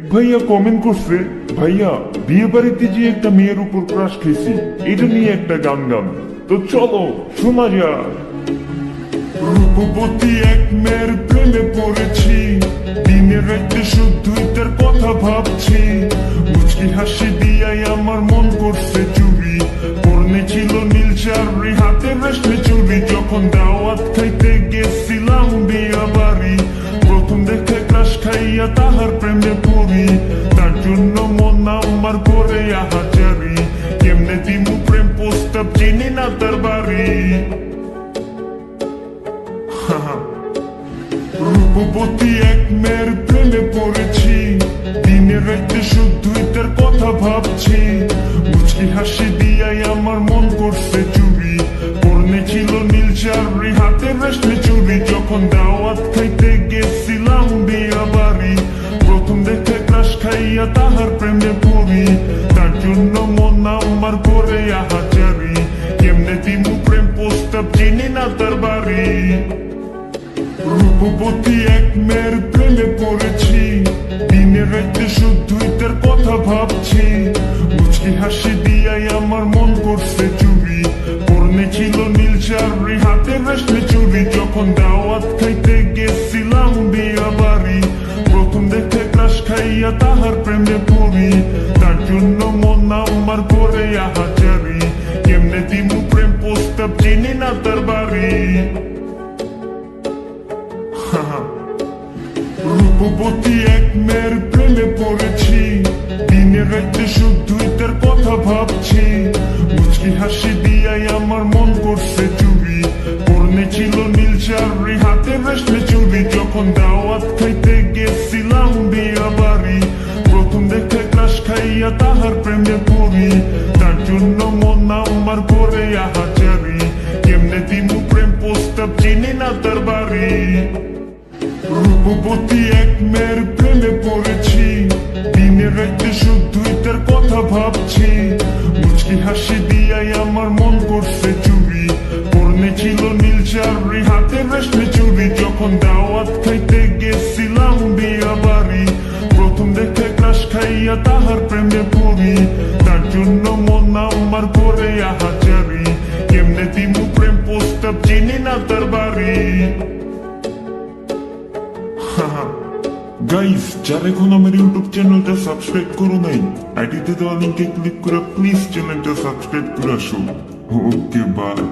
ভাইয়া কমেন্ট করছে, ভাইয়া বিয়ে বাড়িতে যে একটা মেয়ের উপর ক্রাশ খেয়েছি, এটা নিয়ে একটা গান গান। তো চলো শোনা যাক। রূপবতী এক মেয়ের প্রেমে পড়েছি, দিনে রাতে শুধুই তার কথা ভাবছি। মুচকি হাসি দিয়াই আমার মন করছে চুরি, পরনে ছিল নীল শাড়ি, হাতে রেশমি চুরি। যখন দাওয়াত খাইতে গেছিলাম বিয়া বাড়ি, প্রথম দেখে ক্রাশ খাইয়া তাহার প্রেমে পড়ি। তার জন্য মন আমার করে আহাজারি, কেমনে দিমু প্রেম প্রস্তাব, চিনি না তার বাড়ি। রূপবতী এক মেয়ের প্রেমে পড়েছি, দিনে রাতে শুধুই তার কথা ভাবছি। মুচকি হাসি দিয়াই আমার মন করছে চুরি, পরনে ছিল নীল শাড়ি, হাতে রেশমি চুরি। যখন দাওয়াত খাইতে গেছিলাম বিয়া বাড়ি, প্রথম দেখে ক্রাশ খাইয়া তাহার প্রেমে পড়ি। তার জন্য মন আমার করে আহাজারি, কেমনে দিমু প্রেম প্রস্তাব, চিনি না তার বাড়ি। রূপবতী এক মেয়ের প্রেমে পড়েছি, দিনে রাতে শুধুই তার কথা ভাবছি। মুচকি হাসি দিয়াই আমার মন করছে চুরি, পরনে ছিল নীল শাড়ি, হাতে রেশমি চুরি। যখন দাওয়াত খাইতে গেছিলাম বিয়া বাড়ি, প্রথম দেখে ক্রাশ খাইয়া তাহার প্রেমে পড়ি। তার জন্য মন আমার করে আহাজারি, কেমনে দিমু প্রেম প্রস্তাব, চিনি না তার বাড়ি। রূপবতী এক মেয়ের প্রেমে পড়েছি, দিনে রাতে শুধুই তার কথা ভাবছি। মুচকি হাসি দিয়াই আমার মন করছে চুরি, পরনে ছিল নীল শাড়ি, হাতে রেশমি চুরি। যখন দাওয়াত খাইতে গেছিলাম বিয়া বাড়ি, প্রথম দেখে ক্রাশ খাইয়া তাহার প্রেমে পড়ি। তার জন্য মন আমার করে আহাজারি, কেমনে দিমু প্রেম প্রস্তাব, চিনি না তার বাড়ি। রূপবতী এক মেয়ের প্রেমে পড়েছি, দিনে রাতে শুধুই তার কথা ভাবছি। মুচকি হাসি দিয়াই আমার মন করছে চুরি, পরনে ছিল নীল শাড়ি, হাতে রেশমি চুরি। যখন দাওয়াত খাইতে গেছিলাম বিয়া বাড়ি, প্রথম দেখে ক্রাশ খাইয়া তাহার প্রেমে পড়ি। তার জন্য মন আমার করে আহাজারি, কেমনে দিমু প্রেম প্রস্তাব, চিনি না তার বাড়ি। গাইস, যারা এখন আমার ইউটিউব চ্যানেলটা সাবস্ক্রাইব করো নাই, আইডিতে দেওয়া লিঙ্কে ক্লিক করে প্লিজ চ্যানেলটা সাবস্ক্রাইব করে আসো। Okay bye.